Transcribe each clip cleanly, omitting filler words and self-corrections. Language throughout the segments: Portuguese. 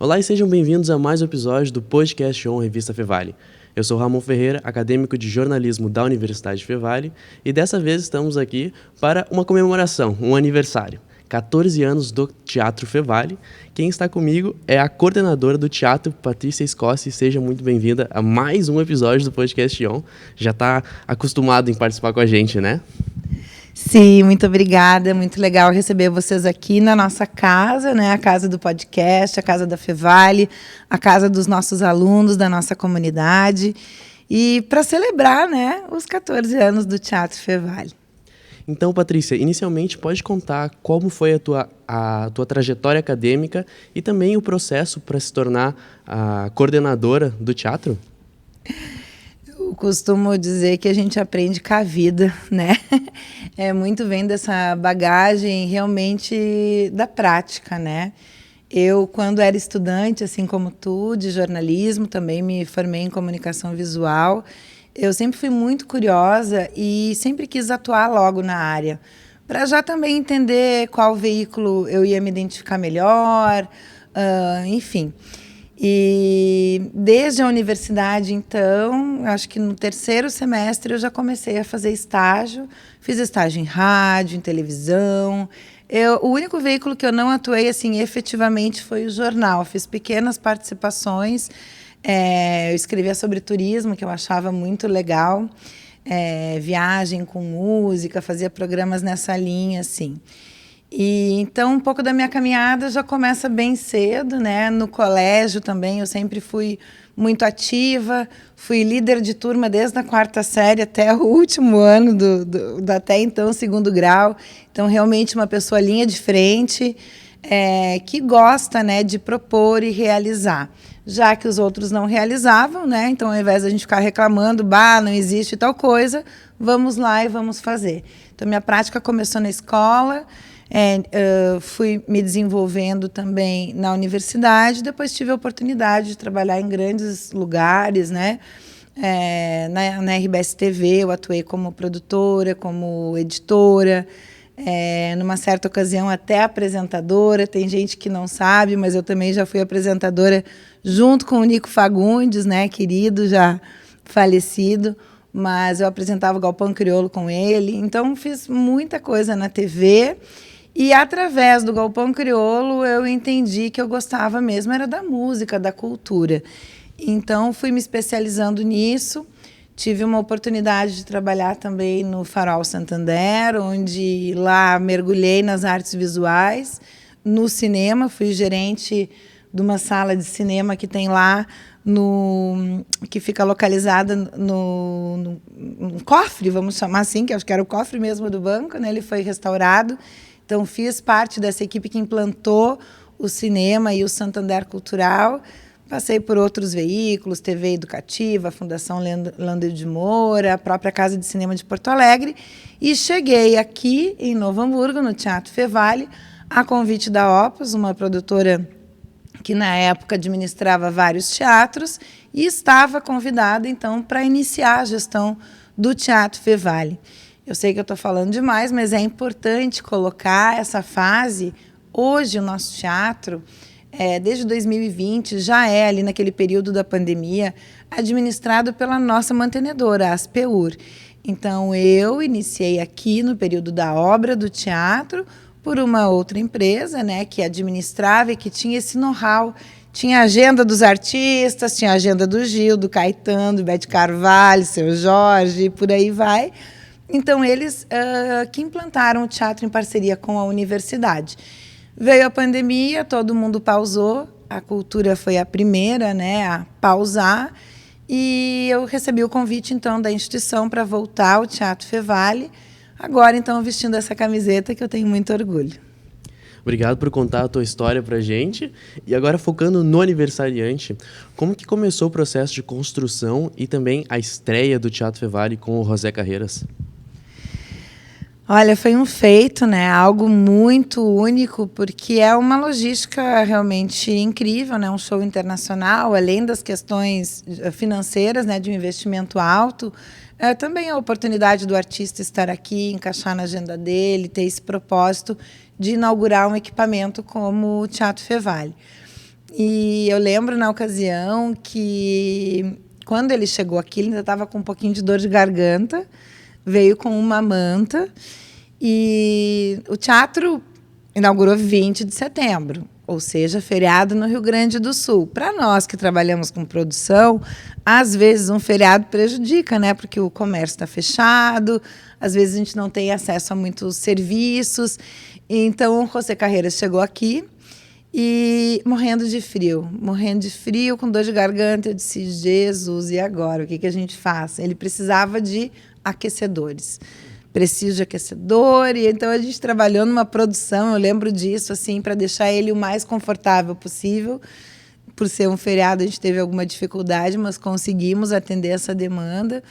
Olá e sejam bem-vindos a mais um episódio do Podcast On Revista Fevale. Eu sou Ramon Ferreira, acadêmico de jornalismo da Universidade Fevale, e dessa vez estamos aqui para uma comemoração, um aniversário. 14 anos do Teatro Fevale. Quem está comigo é a coordenadora do teatro, Patrícia Scossi. Seja muito bem-vinda a mais um episódio do Podcast On. Já está acostumado em participar com a gente, né? Sim, muito obrigada. Muito legal receber vocês aqui na nossa casa, né? A casa do podcast, a casa da Fevale, a casa dos nossos alunos, da nossa comunidade. E para celebrar, né, os 14 anos do Teatro Fevale. Então, Patrícia, inicialmente pode contar como foi a tua trajetória acadêmica e também o processo para se tornar a coordenadora do teatro? Eu costumo dizer que a gente aprende com a vida, né? Muito vem dessa bagagem realmente da prática, né? Eu, quando era estudante, assim como tu, de jornalismo, também me formei em comunicação visual. Eu sempre fui muito curiosa e sempre quis atuar logo na área, para já também entender qual veículo eu ia me identificar melhor, enfim. E desde a universidade, então, acho que no terceiro semestre eu já comecei a fazer estágio. Fiz estágio em rádio, em televisão. O único veículo que eu não atuei assim efetivamente foi o jornal. Fiz pequenas participações. Eu escrevia sobre turismo, que eu achava muito legal. Viagem com música, fazia programas nessa linha, assim. E então um pouco da minha caminhada já começa bem cedo, né? No colégio também eu sempre fui muito ativa, fui líder de turma desde a quarta série até o último ano do até então segundo grau. Então realmente uma pessoa linha de frente, que gosta, né, de propor e realizar, já que os outros não realizavam, né? Então ao invés de a gente ficar reclamando, não existe tal coisa, vamos lá e vamos fazer. Então minha prática começou na escola. Fui me desenvolvendo também na universidade, depois tive a oportunidade de trabalhar em grandes lugares, né? Na RBS TV eu atuei como produtora, como editora, numa certa ocasião até apresentadora. Tem gente que não sabe, mas eu também já fui apresentadora junto com o Nico Fagundes, né? Querido, já falecido, mas eu apresentava o Galpão Crioulo com ele, então fiz muita coisa na TV. E, através do Galpão Crioulo, eu entendi que eu gostava mesmo, era da música, da cultura. Então, fui me especializando nisso. Tive uma oportunidade de trabalhar também no Farol Santander, onde lá mergulhei nas artes visuais. No cinema, fui gerente de uma sala de cinema que tem lá, que fica localizada no cofre, vamos chamar assim, que acho que era o cofre mesmo do banco, né? Ele foi restaurado. Então, fiz parte dessa equipe que implantou o cinema e o Santander Cultural. Passei por outros veículos, TV Educativa, a Fundação Lander de Moura, a própria Casa de Cinema de Porto Alegre. E cheguei aqui, em Novo Hamburgo, no Teatro Fevale, a convite da Opus, uma produtora que, na época, administrava vários teatros, e estava convidada, então, para iniciar a gestão do Teatro Fevale. Eu sei que eu estou falando demais, mas é importante colocar essa fase. Hoje, o nosso teatro, desde 2020, já é, ali naquele período da pandemia, administrado pela nossa mantenedora, a Aspeur. Então, eu iniciei aqui no período da obra do teatro por uma outra empresa, né, que administrava e que tinha esse know-how. Tinha a agenda dos artistas, tinha a agenda do Gil, do Caetano, do Bete Carvalho, Seu Jorge, e por aí vai. Então, eles que implantaram o teatro em parceria com a universidade. Veio a pandemia, todo mundo pausou, a cultura foi a primeira, né, a pausar, e eu recebi o convite, então, da instituição para voltar ao Teatro Fevale, agora, então, vestindo essa camiseta que eu tenho muito orgulho. Obrigado por contar a tua história pra gente. E agora, focando no aniversariante, como que começou o processo de construção e também a estreia do Teatro Fevale com o José Carreiras? Olha, foi um feito, né? Algo muito único, porque é uma logística realmente incrível, né? Um show internacional, além das questões financeiras, né? De um investimento alto, também a oportunidade do artista estar aqui, encaixar na agenda dele, ter esse propósito de inaugurar um equipamento como o Teatro Fevale. E eu lembro na ocasião que quando ele chegou aqui, ele ainda estava com um pouquinho de dor de garganta, veio com uma manta e o teatro inaugurou 20 de setembro, ou seja, feriado no Rio Grande do Sul. Para nós que trabalhamos com produção, às vezes um feriado prejudica, né? Porque o comércio está fechado, às vezes a gente não tem acesso a muitos serviços. Então, o José Carreiras chegou aqui e morrendo de frio, com dor de garganta. Eu disse, Jesus, e agora? O que a gente faz? Ele precisava de aquecedores. Preciso de aquecedor, e então a gente trabalhou numa produção, eu lembro disso, assim, para deixar ele o mais confortável possível. Por ser um feriado, a gente teve alguma dificuldade, mas conseguimos atender essa demanda.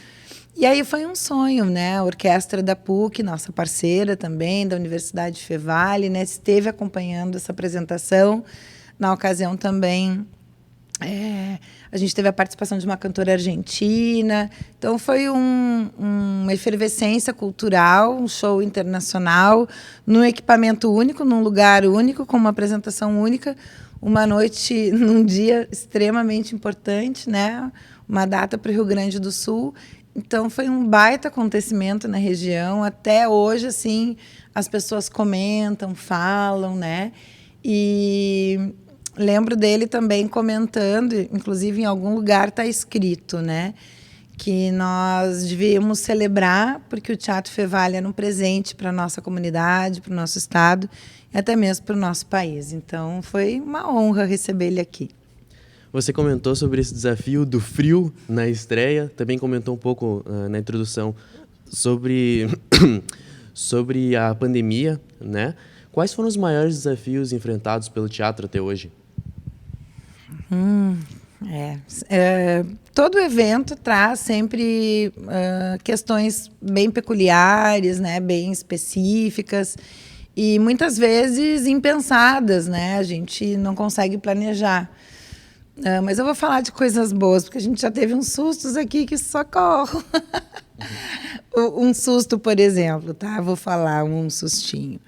E aí foi um sonho, né? A orquestra da PUC, nossa parceira também, da Universidade Fevale, né? Esteve acompanhando essa apresentação. Na ocasião também, a gente teve a participação de uma cantora argentina. Então, foi uma efervescência cultural, um show internacional, num equipamento único, num lugar único, com uma apresentação única, uma noite, num dia extremamente importante, né? Uma data para o Rio Grande do Sul. Então, foi um baita acontecimento na região. Até hoje, assim, as pessoas comentam, falam, né? E lembro dele também comentando, inclusive em algum lugar está escrito, né, que nós devíamos celebrar porque o Teatro Fevale era um presente para a nossa comunidade, para o nosso estado e até mesmo para o nosso país. Então, foi uma honra receber ele aqui. Você comentou sobre esse desafio do frio na estreia, também comentou um pouco na introdução sobre, sobre a pandemia, né? Quais foram os maiores desafios enfrentados pelo teatro até hoje? Todo evento traz sempre questões bem peculiares, né, bem específicas e muitas vezes impensadas, né? A gente não consegue planejar. Mas eu vou falar de coisas boas, porque a gente já teve uns sustos aqui que socorro. Um susto, por exemplo, tá? Vou falar um sustinho.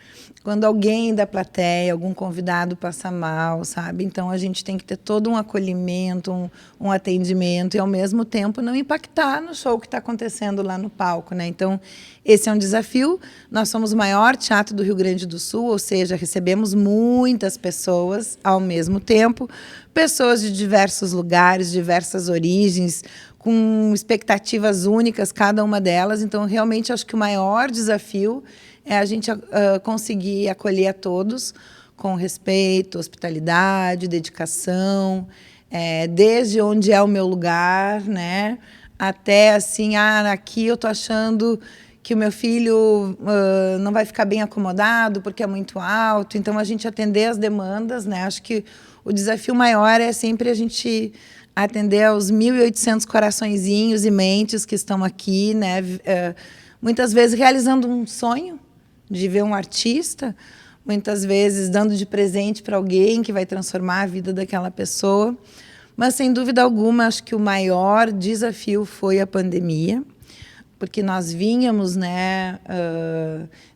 Quando alguém da plateia, algum convidado passa mal, sabe? Então, a gente tem que ter todo um acolhimento, um atendimento e, ao mesmo tempo, não impactar no show que está acontecendo lá no palco, né? Então, esse é um desafio. Nós somos o maior teatro do Rio Grande do Sul, ou seja, recebemos muitas pessoas ao mesmo tempo, pessoas de diversos lugares, diversas origens, com expectativas únicas, cada uma delas. Então, realmente, acho que o maior desafio é a gente conseguir acolher a todos com respeito, hospitalidade, dedicação, desde onde é o meu lugar, né, até assim, aqui eu estou achando que o meu filho não vai ficar bem acomodado porque é muito alto. Então, a gente atender as demandas, né? Acho que o desafio maior é sempre a gente atender aos 1.800 coraçõezinhos e mentes que estão aqui, né? Muitas vezes realizando um sonho de ver um artista, muitas vezes dando de presente para alguém que vai transformar a vida daquela pessoa. Mas, sem dúvida alguma, acho que o maior desafio foi a pandemia, porque nós vínhamos, né,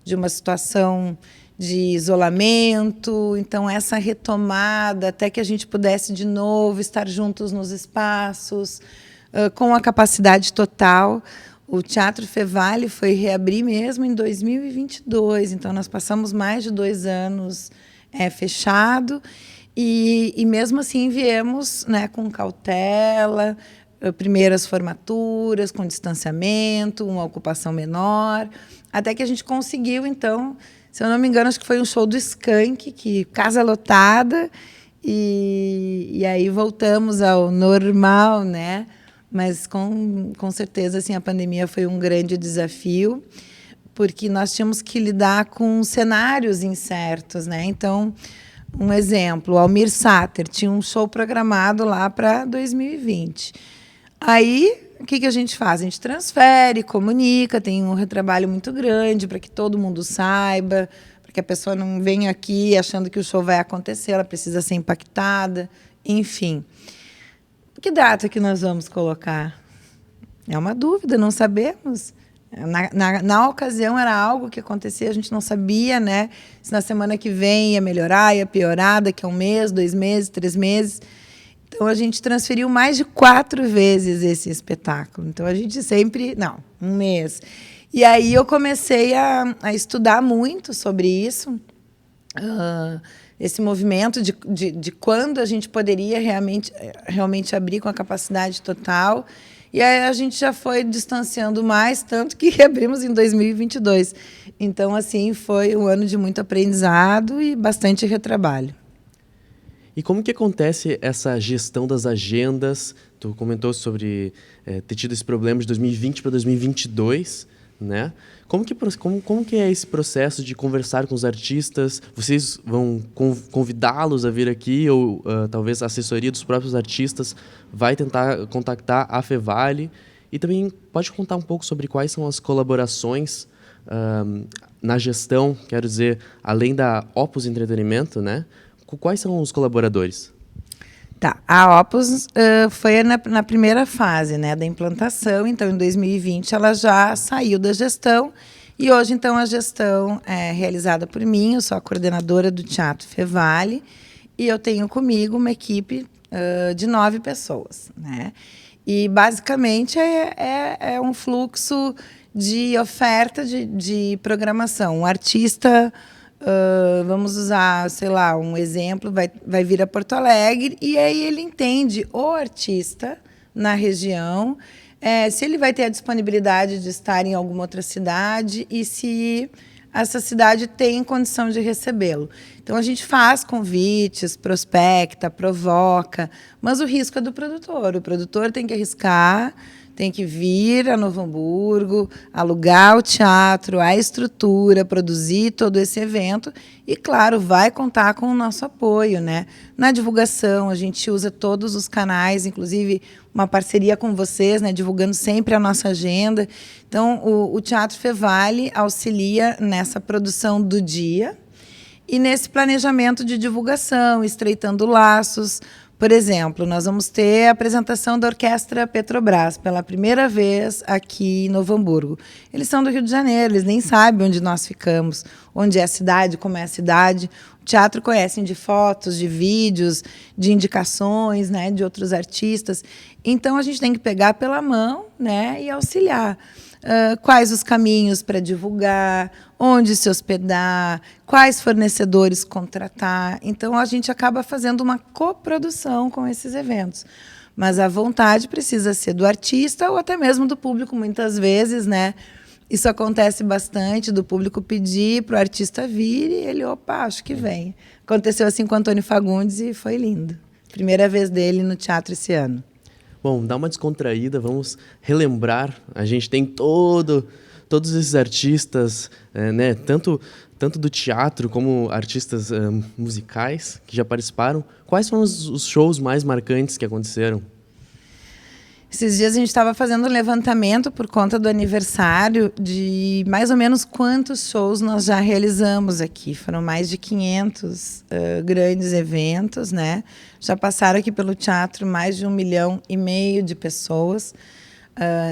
de uma situação de isolamento, então essa retomada, até que a gente pudesse de novo estar juntos nos espaços, com a capacidade total. O Teatro Fevale foi reabrir mesmo em 2022, então nós passamos mais de 2 anos fechado e mesmo assim viemos, né, com cautela, primeiras formaturas, com distanciamento, uma ocupação menor, até que a gente conseguiu, então, se eu não me engano, acho que foi um show do Skank, que casa lotada, e aí voltamos ao normal, né? Mas, com certeza, assim, a pandemia foi um grande desafio, porque nós tínhamos que lidar com cenários incertos, né? Então, um exemplo, o Almir Sater tinha um show programado lá para 2020. Aí, o que a gente faz? A gente transfere, comunica, tem um retrabalho muito grande para que todo mundo saiba, para que a pessoa não venha aqui achando que o show vai acontecer, ela precisa ser impactada, enfim. Que data que nós vamos colocar? É uma dúvida, não sabemos. Na ocasião era algo que acontecia, a gente não sabia, né, se na semana que vem ia melhorar, ia piorar, daqui a 1 mês, 2 meses, 3 meses. Então, a gente transferiu mais de 4 vezes esse espetáculo. Então, a gente sempre... Não, 1 mês. E aí eu comecei a estudar muito sobre isso, esse movimento de quando a gente poderia realmente abrir com a capacidade total. E aí a gente já foi distanciando mais, tanto que reabrimos em 2022. Então, assim, foi um ano de muito aprendizado e bastante retrabalho. E como que acontece essa gestão das agendas? Tu comentou sobre ter tido esse problema de 2020 para 2022, né? Como que é esse processo de conversar com os artistas? Vocês vão convidá-los a vir aqui ou talvez a assessoria dos próprios artistas vai tentar contactar a Fevale? E também pode contar um pouco sobre quais são as colaborações na gestão, quero dizer, além da Opus Entretenimento, né? Quais são os colaboradores? Tá, a Opus foi na primeira fase, né, da implantação. Então, em 2020, ela já saiu da gestão. E hoje, então, a gestão é realizada por mim. Eu sou a coordenadora do Teatro Fevale. E eu tenho comigo uma equipe de 9 pessoas, né? E, basicamente, é um fluxo de oferta de programação. Um artista... vamos usar, sei lá, um exemplo, vai vir a Porto Alegre e aí ele entende o artista na região, se ele vai ter a disponibilidade de estar em alguma outra cidade e se essa cidade tem condição de recebê-lo. Então, a gente faz convites, prospecta, provoca, mas o risco é do produtor. O produtor tem que arriscar, tem que vir a Novo Hamburgo, alugar o teatro, a estrutura, produzir todo esse evento e, claro, vai contar com o nosso apoio, né? Na divulgação, a gente usa todos os canais, inclusive uma parceria com vocês, né? Divulgando sempre a nossa agenda. Então, o Teatro Fevale auxilia nessa produção do dia e nesse planejamento de divulgação, estreitando laços. Por exemplo, nós vamos ter a apresentação da Orquestra Petrobras pela primeira vez aqui em Novo Hamburgo. Eles são do Rio de Janeiro, eles nem sabem onde nós ficamos, onde é a cidade, como é a cidade. O teatro conhecem de fotos, de vídeos, de indicações, né, de outros artistas. Então, a gente tem que pegar pela mão, né, e auxiliar. Quais os caminhos para divulgar, onde se hospedar, quais fornecedores contratar. Então, a gente acaba fazendo uma coprodução com esses eventos. Mas a vontade precisa ser do artista ou até mesmo do público, muitas vezes, né? Isso acontece bastante, do público pedir para o artista vir e ele, opa, acho que vem. Aconteceu assim com o Antônio Fagundes e foi lindo. Primeira vez dele no teatro esse ano. Bom, dá uma descontraída, vamos relembrar. A gente tem todos esses artistas, né, tanto do teatro como artistas musicais que já participaram. Quais foram os shows mais marcantes que aconteceram? Esses dias a gente estava fazendo um levantamento por conta do aniversário de mais ou menos quantos shows nós já realizamos aqui. Foram mais de 500 grandes eventos, né? Já passaram aqui pelo teatro mais de 1,5 milhão de pessoas.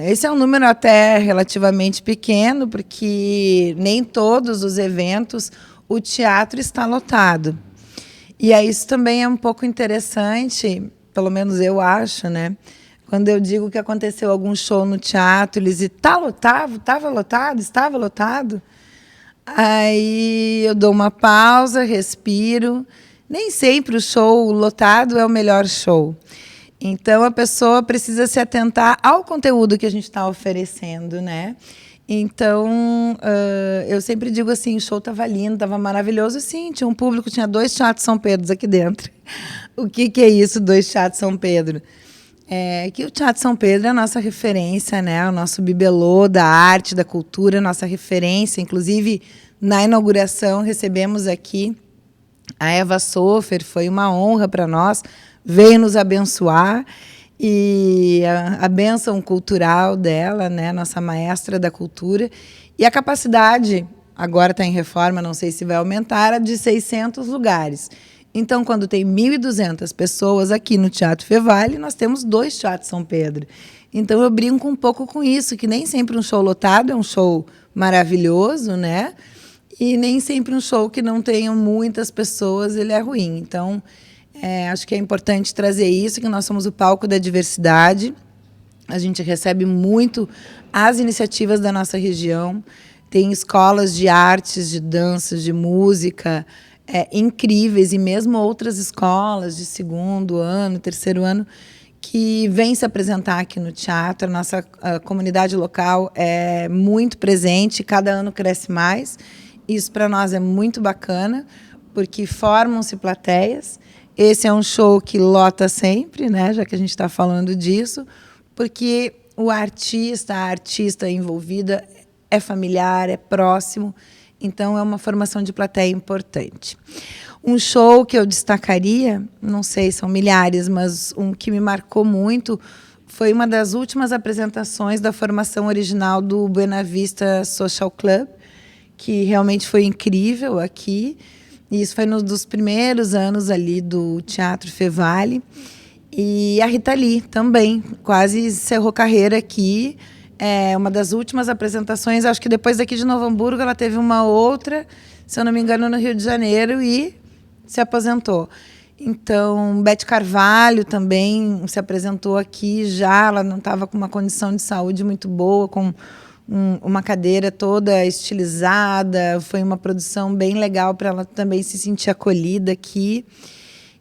Esse é um número até relativamente pequeno, porque nem todos os eventos o teatro está lotado. E aí isso também é um pouco interessante, pelo menos eu acho, né? Quando eu digo que aconteceu algum show no teatro, eles dizem, estava lotado, estava lotado. Aí eu dou uma pausa, respiro. Nem sempre o show lotado é o melhor show. Então, a pessoa precisa se atentar ao conteúdo que a gente está oferecendo, né? Então, eu sempre digo assim, o show estava lindo, estava maravilhoso. Sim, tinha um público, tinha 2 teatros São Pedro aqui dentro. O que é isso, 2 teatros São Pedro? Que o Teatro São Pedro é a nossa referência, né? O nosso bibelô da arte, da cultura, nossa referência. Inclusive, na inauguração, recebemos aqui a Eva Sofer, foi uma honra para nós, veio nos abençoar, e a bênção cultural dela, né? Nossa maestra da cultura, e a capacidade, agora está em reforma, não sei se vai aumentar, de 600 lugares. Então, quando tem 1.200 pessoas aqui no Teatro Fevale, nós temos 2 Teatros São Pedro. Então, eu brinco um pouco com isso, que nem sempre um show lotado é um show maravilhoso, né? E nem sempre um show que não tenha muitas pessoas, ele é ruim. Então, acho que é importante trazer isso, que nós somos o palco da diversidade. A gente recebe muito as iniciativas da nossa região. Tem escolas de artes, de danças, de música incríveis, e mesmo outras escolas de 2º ano, 3º ano, que vêm se apresentar aqui no teatro. A nossa comunidade local é muito presente, cada ano cresce mais. Isso para nós é muito bacana, porque formam-se plateias. Esse é um show que lota sempre, né, já que a gente está falando disso, porque o artista, a artista envolvida é familiar, é próximo, então é uma formação de plateia importante. Um show que eu destacaria, não sei, são milhares, mas um que me marcou muito foi uma das últimas apresentações da formação original do Buena Vista Social Club, que realmente foi incrível aqui. E isso foi um dos primeiros anos ali do Teatro Fevale. E a Rita Lee também, quase encerrou carreira aqui. É uma das últimas apresentações, acho que depois daqui de Novo Hamburgo ela teve uma outra, se eu não me engano, no Rio de Janeiro, e se aposentou. Então, Beth Carvalho também se apresentou aqui já, ela não estava com uma condição de saúde muito boa, com uma cadeira toda estilizada, foi uma produção bem legal para ela também se sentir acolhida aqui.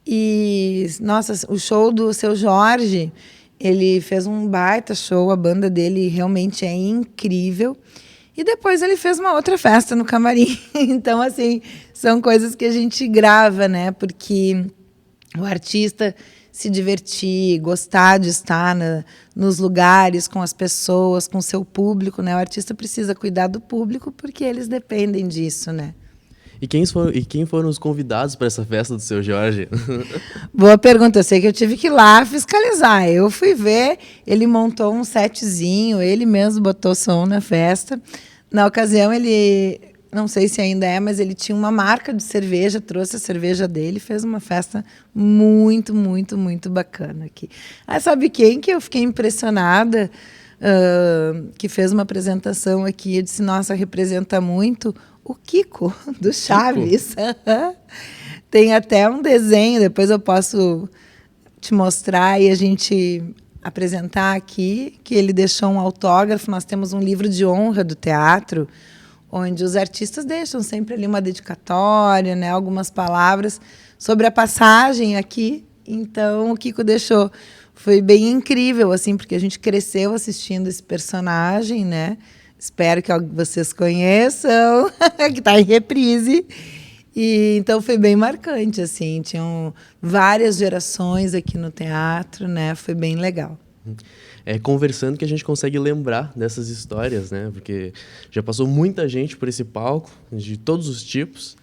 E, nossa, o show do Seu Jorge, ele fez um baita show, a banda dele realmente é incrível. E depois ele fez uma outra festa no camarim. Então, assim, são coisas que a gente grava, né? Porque o artista se divertir, gostar de estar nos lugares, com as pessoas, com o seu público, né? O artista precisa cuidar do público porque eles dependem disso, né? E quem foram os convidados para essa festa do Seu Jorge? Boa pergunta. Eu sei que eu tive que ir lá fiscalizar. Eu fui ver, ele montou um setzinho, ele mesmo botou som na festa. Na ocasião, ele, não sei se ainda é, mas ele tinha uma marca de cerveja, trouxe a cerveja dele, fez uma festa muito, muito, muito bacana aqui. Ah, sabe quem que eu fiquei impressionada, que fez uma apresentação aqui? Eu disse, nossa, representa muito o Kiko, do Chaves. Tem até um desenho, depois eu posso te mostrar e a gente apresentar aqui, que ele deixou um autógrafo. Nós temos um livro de honra do teatro, onde os artistas deixam sempre ali uma dedicatória, né, algumas palavras sobre a passagem aqui. Então, o Kiko deixou. Foi bem incrível, assim, porque a gente cresceu assistindo esse personagem, né? Espero que vocês conheçam, que está em reprise. E, então, foi bem marcante, assim. Tinham várias gerações aqui no teatro, né? Foi bem legal. É conversando que a gente consegue lembrar dessas histórias, né? Porque já passou muita gente por esse palco, de todos os tipos.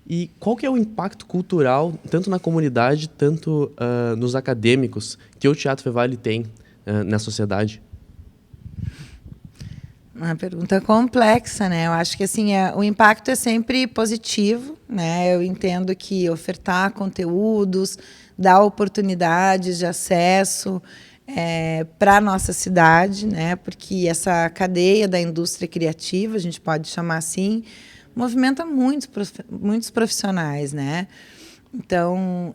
E qual que é o impacto cultural, tanto na comunidade, tanto nos acadêmicos, que o Teatro Fevale tem na sociedade? Uma pergunta complexa, né? Eu acho que assim, o impacto é sempre positivo, né? Eu entendo que ofertar conteúdos, dar oportunidades de acesso para a nossa cidade, né? Porque essa cadeia da indústria criativa, a gente pode chamar assim, movimenta muitos profissionais, né? Então,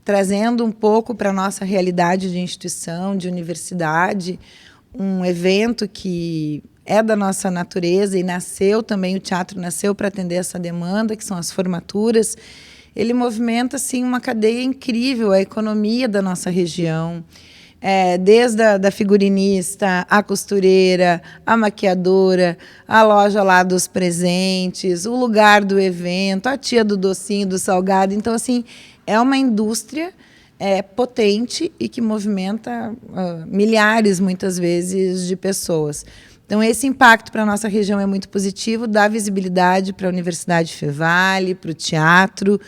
trazendo um pouco para a nossa realidade de instituição, de universidade, um evento que é da nossa natureza e nasceu também, o teatro nasceu para atender essa demanda, que são as formaturas. Ele movimenta, assim, uma cadeia incrível, a economia da nossa região, desde a figurinista, a costureira, a maquiadora, a loja lá dos presentes, o lugar do evento, a tia do docinho, do salgado. Então, assim, é uma indústria potente e que movimenta milhares, muitas vezes, de pessoas. Então, esse impacto para a nossa região é muito positivo, dá visibilidade para a Universidade Fevale, para o teatro,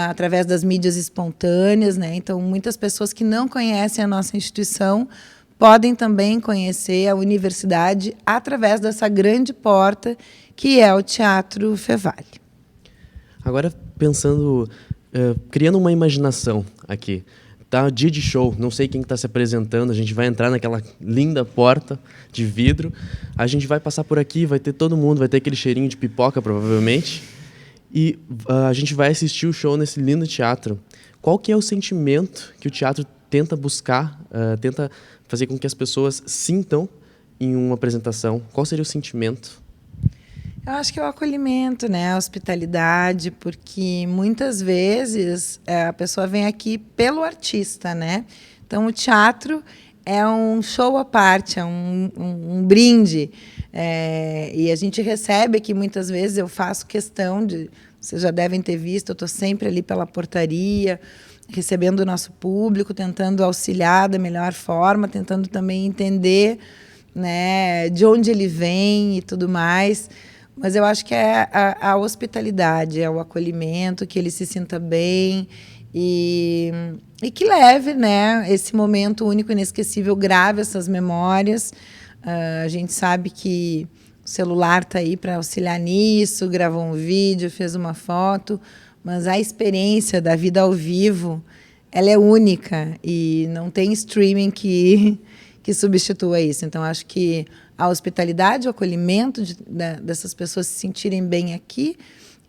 através das mídias espontâneas, né? Então, muitas pessoas que não conhecem a nossa instituição podem também conhecer a universidade através dessa grande porta que é o Teatro Fevale. Agora, pensando criando uma imaginação aqui. Tá dia de show, não sei quem está se apresentando, a gente vai entrar naquela linda porta de vidro, a gente vai passar por aqui, vai ter todo mundo, vai ter aquele cheirinho de pipoca, provavelmente, e a gente vai assistir o show nesse lindo teatro. Qual que é o sentimento que o teatro tenta buscar, tenta fazer com que as pessoas sintam em uma apresentação? Qual seria o sentimento? Eu acho que é o acolhimento, né? A hospitalidade, porque muitas vezes a pessoa vem aqui pelo artista, né? Então, o teatro é um show à parte, é um brinde. E a gente recebe aqui, muitas vezes, eu faço questão de... Vocês já devem ter visto, eu estou sempre ali pela portaria, recebendo o nosso público, tentando auxiliar da melhor forma, tentando também entender, né, de onde ele vem e tudo mais. Mas eu acho que é a hospitalidade, é o acolhimento, que ele se sinta bem e que leve, né, esse momento único, inesquecível, grave essas memórias. A gente sabe que o celular está aí para auxiliar nisso, gravou um vídeo, fez uma foto, mas a experiência da vida ao vivo, ela é única e não tem streaming que substitua isso. Então, acho que a hospitalidade, o acolhimento dessas pessoas se sentirem bem aqui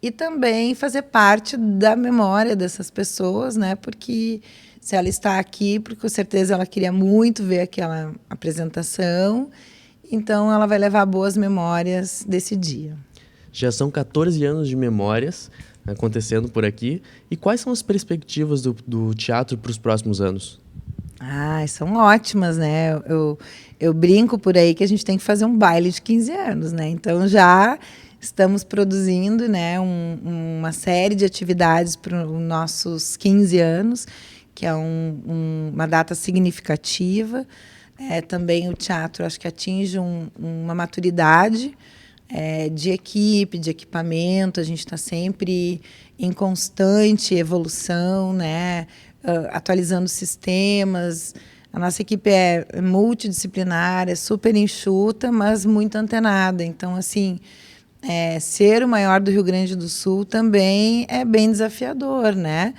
e também fazer parte da memória dessas pessoas, né? Porque se ela está aqui, porque com certeza ela queria muito ver aquela apresentação, então ela vai levar boas memórias desse dia. Já são 14 anos de memórias acontecendo por aqui. E quais são as perspectivas do teatro para os próximos anos? São ótimas, né? Eu brinco por aí que a gente tem que fazer um baile de 15 anos, né? Então, já estamos produzindo, né, uma série de atividades para os nossos 15 anos, que é uma data significativa. Também o teatro, acho que atinge uma maturidade de equipe, de equipamento. A gente está sempre em constante evolução, né? Atualizando sistemas. A nossa equipe é multidisciplinar, é super enxuta, mas muito antenada. Então, assim, ser o maior do Rio Grande do Sul também é bem desafiador, né?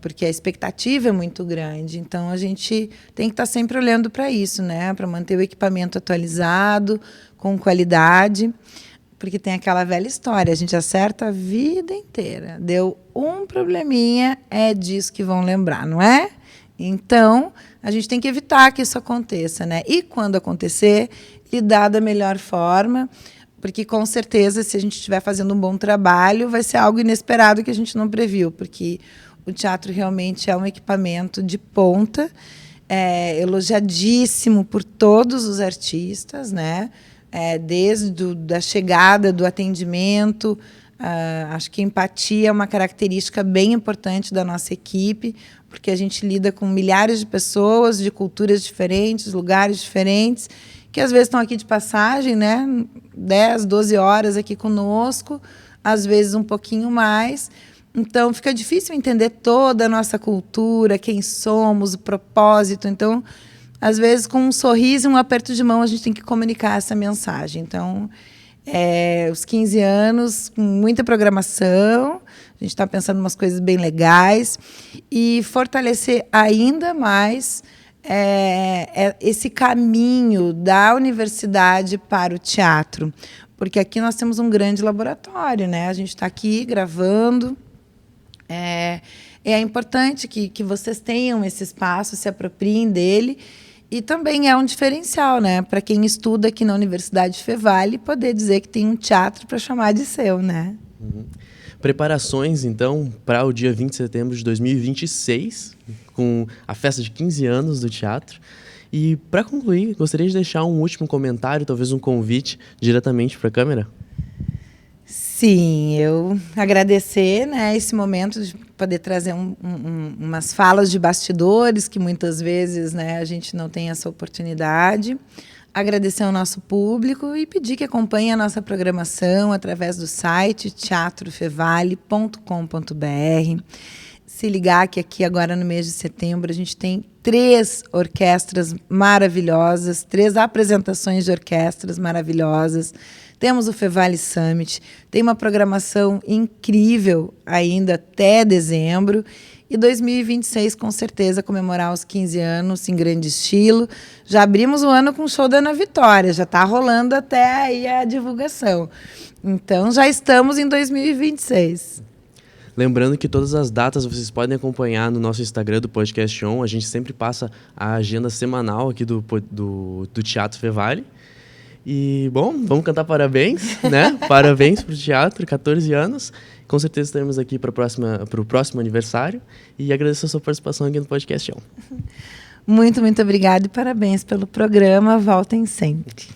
Porque a expectativa é muito grande. Então, a gente tem que estar sempre olhando para isso, né? Para manter o equipamento atualizado, com qualidade. Porque tem aquela velha história, a gente acerta a vida inteira. Deu um probleminha, é disso que vão lembrar, não é? Então, a gente tem que evitar que isso aconteça, né? E quando acontecer, lidar da melhor forma, porque com certeza, se a gente estiver fazendo um bom trabalho, vai ser algo inesperado que a gente não previu, porque o teatro realmente é um equipamento de ponta, elogiadíssimo por todos os artistas, né? Desde da chegada, do atendimento. Acho que empatia é uma característica bem importante da nossa equipe, porque a gente lida com milhares de pessoas, de culturas diferentes, lugares diferentes, que às vezes estão aqui de passagem, né? 10, 12 horas aqui conosco, às vezes um pouquinho mais. Então, fica difícil entender toda a nossa cultura, quem somos, o propósito. Então, às vezes, com um sorriso e um aperto de mão, a gente tem que comunicar essa mensagem. Então, os 15 anos, com muita programação, a gente está pensando em umas coisas bem legais, e fortalecer ainda mais esse caminho da universidade para o teatro. Porque aqui nós temos um grande laboratório, né? A gente está aqui gravando. É importante que vocês tenham esse espaço, se apropriem dele. E também é um diferencial, né, para quem estuda aqui na Universidade Fevale, poder dizer que tem um teatro para chamar de seu, né? Uhum. Preparações, então, para o dia 20 de setembro de 2026, com a festa de 15 anos do teatro. E, para concluir, gostaria de deixar um último comentário, talvez um convite diretamente para a câmera. Sim, eu agradecer, né, esse momento de poder trazer umas falas de bastidores, que muitas vezes, né, a gente não tem essa oportunidade. Agradecer ao nosso público e pedir que acompanhe a nossa programação através do site teatrofevale.com.br. Se ligar que aqui agora no mês de setembro a gente tem 3 orquestras maravilhosas, 3 apresentações de orquestras maravilhosas. temos o Fevale Summit, tem uma programação incrível ainda até dezembro. E 2026, com certeza, comemorar os 15 anos em grande estilo. Já abrimos o ano com o show da Ana Vitória, já está rolando até aí a divulgação. Então, já estamos em 2026. Lembrando que todas as datas vocês podem acompanhar no nosso Instagram do Podcast On. A gente sempre passa a agenda semanal aqui do Teatro Fevale. E, bom, vamos cantar parabéns, né? Parabéns para o teatro, 14 anos. Com certeza estaremos aqui para o próximo aniversário. E agradeço a sua participação aqui no Podcast On. Muito, muito obrigada e parabéns pelo programa. Voltem sempre.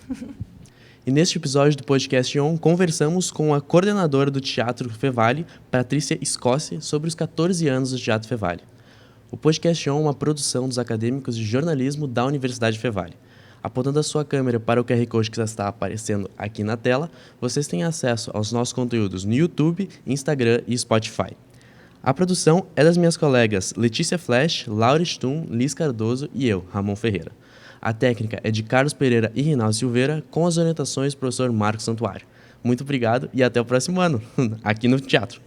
E neste episódio do Podcast On, conversamos com a coordenadora do Teatro Fevale, Patrícia Scossi, sobre os 14 anos do Teatro Fevale. O Podcast On é uma produção dos acadêmicos de jornalismo da Universidade Fevale. Apontando a sua câmera para o QR Code que já está aparecendo aqui na tela, vocês têm acesso aos nossos conteúdos no YouTube, Instagram e Spotify. A produção é das minhas colegas Letícia Flash, Laura Stum, Liz Cardoso e eu, Ramon Ferreira. A técnica é de Carlos Pereira e Rinaldo Silveira, com as orientações do professor Marcos Santuário. Muito obrigado e até o próximo ano, aqui no Teatro.